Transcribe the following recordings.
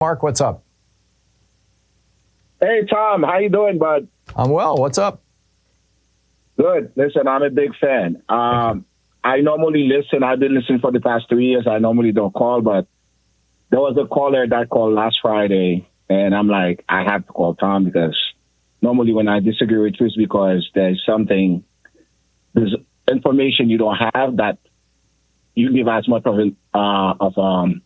Mark, what's up? Hey, Tom, how you doing, bud? I'm well. What's up? Good. Listen, I'm a big fan. I normally listen. I've been listening for the past 3 years. I normally don't call, but there was a caller that called last Friday, and I'm like, I have to call Tom because normally when I disagree with you, it's because there's information you don't have that you give as much of information.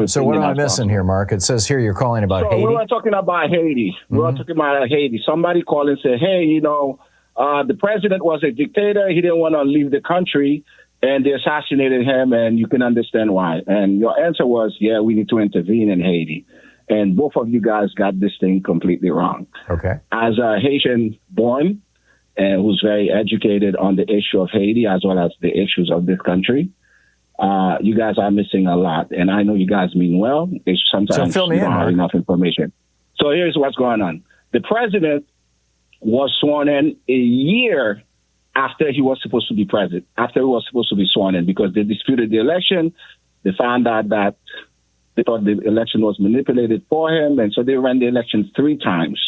So what am I missing here, Mark? It says here you're calling about Haiti. We were talking about Haiti. We were talking about Haiti. Somebody called and said, hey, the president was a dictator. He didn't want to leave the country, and they assassinated him, and you can understand why. And your answer was, yeah, we need to intervene in Haiti. And both of you guys got this thing completely wrong. Okay. As a Haitian born and who's very educated on the issue of Haiti as well as the issues of this country, you guys are missing a lot. And I know you guys mean well. It's sometimes fill me you don't in, have Mark. enough information. So here's what's going on. The president was sworn in a year after he was supposed to be president, after he was supposed to be sworn in, because they disputed the election. They found out that they thought the election was manipulated for him, and so they ran the election 3 times.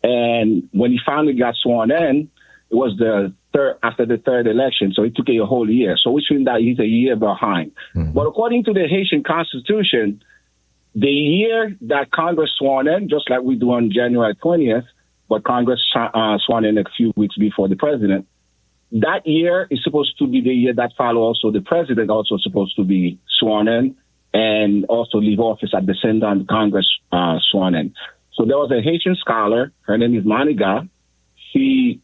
And when he finally got sworn in, it was after the third election, so it took a whole year. So which means that he's a year behind. Mm-hmm. But according to the Haitian Constitution, the year that Congress sworn in, just like we do on January 20th, but Congress sworn in a few weeks before the president, that year is supposed to be the year that follows also the president also supposed to be sworn in and also leave office at the same time Congress sworn in. So there was a Haitian scholar, her name is Maniga. She's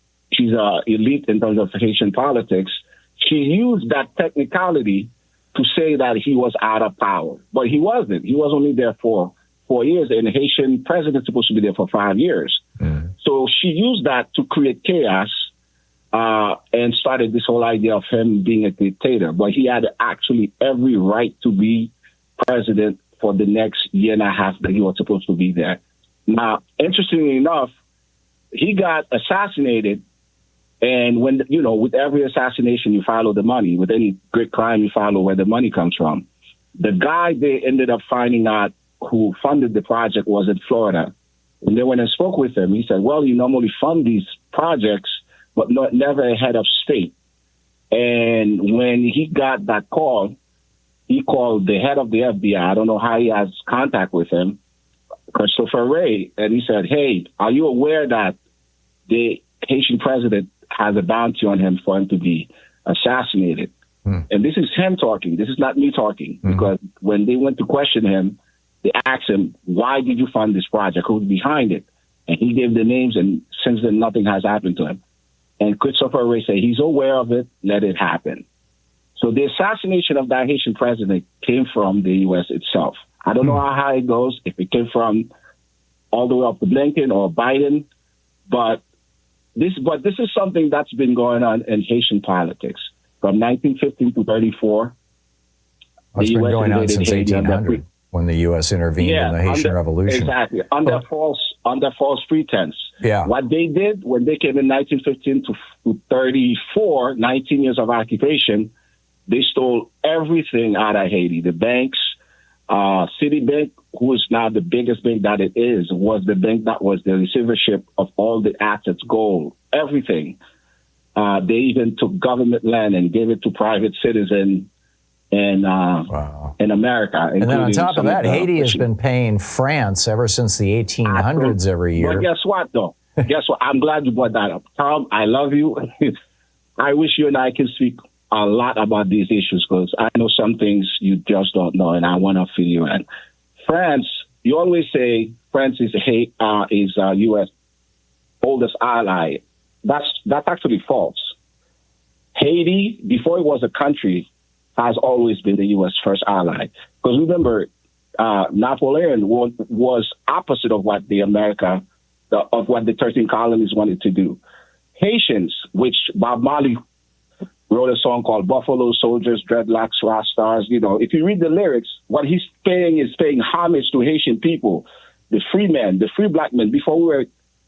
elite in terms of Haitian politics. She used that technicality to say that he was out of power, but he wasn't. He was only there for 4 years, and the Haitian president is supposed to be there for 5 years. Mm. So she used that to create chaos and started this whole idea of him being a dictator. But he had actually every right to be president for the next year and a half that he was supposed to be there. Now, interestingly enough, he got assassinated. And when, with every assassination, you follow the money. With any great crime, you follow where the money comes from. The guy they ended up finding out who funded the project was in Florida. When they went and spoke with him, he said, well, you normally fund these projects, but never a head of state. And when he got that call, he called the head of the FBI. I don't know how he has contact with him, Christopher Wray. And he said, hey, are you aware that the Haitian president has a bounty on him for him to be assassinated? And this is him talking. This is not me talking. Because when they went to question him, they asked him, why did you fund this project? Who's behind it? And he gave the names, and since then, nothing has happened to him. And Christopher Wray said, he's aware of it, let it happen. So the assassination of that Haitian president came from the U.S. itself. I don't know how high it goes, if it came from all the way up to Blinken or Biden, but this is something that's been going on in Haitian politics from 1915 to 34. It's been going on since 1800 when the U.S. intervened in the Haitian Revolution. Exactly, under false pretense. Yeah. What they did when they came in 1915 to 34, 19 years of occupation, they stole everything out of Haiti. The banks, Citibank, who is now the biggest bank that it is, was the bank that was the receivership of all the assets, gold, everything. They even took government land and gave it to private citizens in America. And then on top of that, Haiti has been paying France ever since the 1800s every year. But guess what, though? Guess what? I'm glad you brought that up. Tom, I love you. I wish you and I can speak a lot about these issues because I know some things you just don't know, and I want to fill you in. France, you always say France is U.S. oldest ally. That's actually false. Haiti, before it was a country, has always been the U.S. first ally. Because remember, Napoleon was opposite of what of what the 13 colonies wanted to do. Haitians, which Bob Marley wrote a song called Buffalo Soldiers, Dreadlocks, Rastas. If you read the lyrics, what he's saying is paying homage to Haitian people, the free men, the free black men. Before we were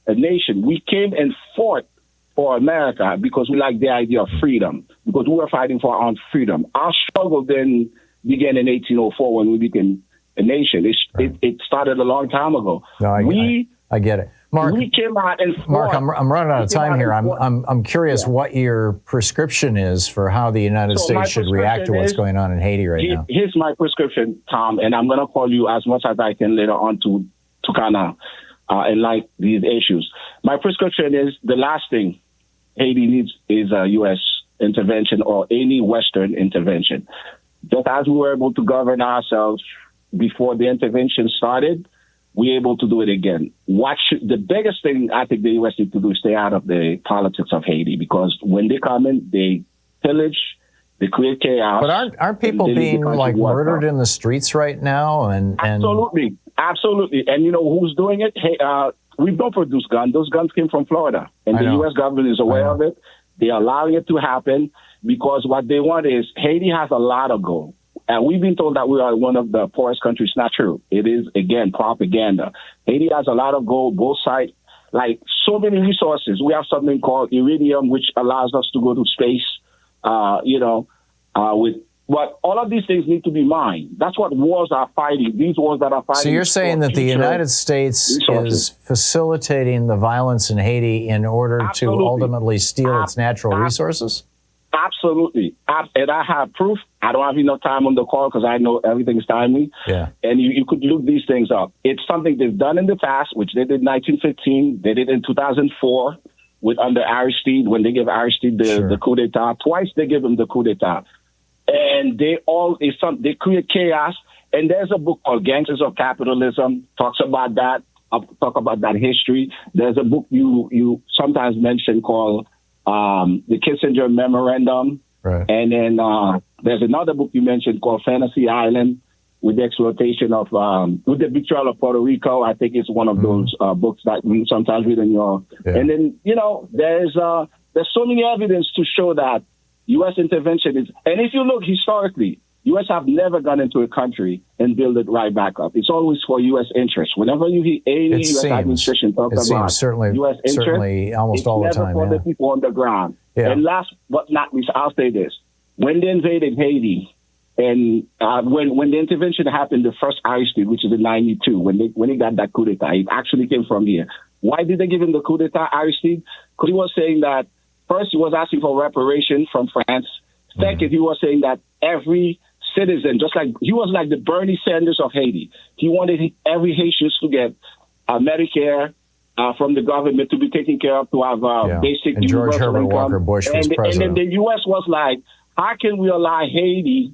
a nation, we came and fought for America because we like the idea of freedom, because we were fighting for our own freedom. Our struggle then began in 1804 when we became a nation. It started a long time ago. No, I get it. Mark, we came out and fought. Mark, I'm running out of time here. I'm curious what your prescription is for how the United States should react to what's going on in Haiti right now. Here's my prescription, Tom, and I'm going to call you as much as I can later on to kind of enlighten these issues. My prescription is the last thing Haiti needs is a U.S. intervention or any Western intervention. Just as we were able to govern ourselves before the intervention started, we're able to do it again. The biggest thing I think the U.S. needs to do is stay out of the politics of Haiti, because when they come in, they pillage, they create chaos. But aren't people being like murdered in the streets right now? And absolutely. And you know who's doing it? Hey, we don't produce guns. Those guns came from Florida, and the U.S. government is aware of it. They're allowing it to happen because what they want is Haiti has a lot of gold. And we've been told that we are one of the poorest countries. Not true. It is, again, propaganda. Haiti has a lot of gold, both sides, like so many resources. We have something called iridium, which allows us to go to space, but all of these things need to be mined. That's what wars are fighting. These wars that are fighting. So you're saying that the United States is facilitating the violence in Haiti in order to ultimately steal its natural resources? Absolutely. And I have proof. I don't have enough time on the call because I know everything's timely. Yeah. And you could look these things up. It's something they've done in the past, which they did in 1915. They did in 2004 under Aristide, when they gave Aristide the coup d'etat. Twice they gave him the coup d'etat. And they create chaos. And there's a book called Gangsters of Capitalism, talks about that, talk about that history. There's a book you sometimes mention called the Kissinger Memorandum. Right. And then there's another book you mentioned called Fantasy Island, with the exploitation of, with the betrayal of Puerto Rico. I think it's one of those books that you sometimes read in your, and then, there's so many evidence to show that U.S. intervention is, and if you look historically, U.S. have never gone into a country and build it right back up. It's always for U.S. interests. Whenever you hear any U.S. administration talk about U.S. interests, almost all the time, for the people on the ground. Yeah. And last but not least, I'll say this. When they invaded Haiti, and when the intervention happened, the first Aristide, which is in 92, when he got that coup d'etat, it actually came from here. Why did they give him the coup d'etat, Aristide? Because he was saying that, first, he was asking for reparation from France. Second, he was saying that every citizen, just like he was like the Bernie Sanders of Haiti. He wanted every Haitian to get Medicare from the government, to be taken care of, to have basic and George Herbert income. Walker Bush was president. And then the U.S. was like, how can we allow Haiti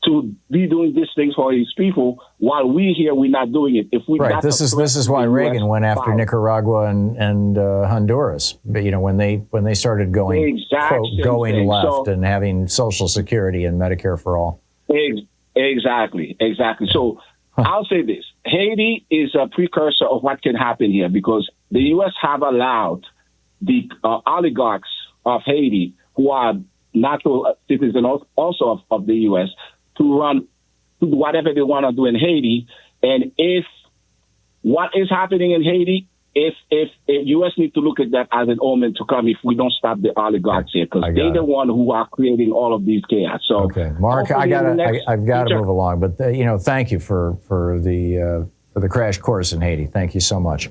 to be doing these things for his people while we here, we're not doing it? If we this is why Reagan went after Nicaragua and Honduras. But when they started going left and having Social Security and Medicare for all. Exactly. So I'll say this: Haiti is a precursor of what can happen here, because the U.S. have allowed the oligarchs of Haiti, who are natural citizens also of the U.S., to run to do whatever they want to do in Haiti. And if what is happening in Haiti, if U.S. need to look at that as an omen to come if we don't stop the oligarchs here, because they're the one who are creating all of these chaos. So, okay, Mark, I've got to move along, but thank you for the crash course in Haiti. Thank you so much.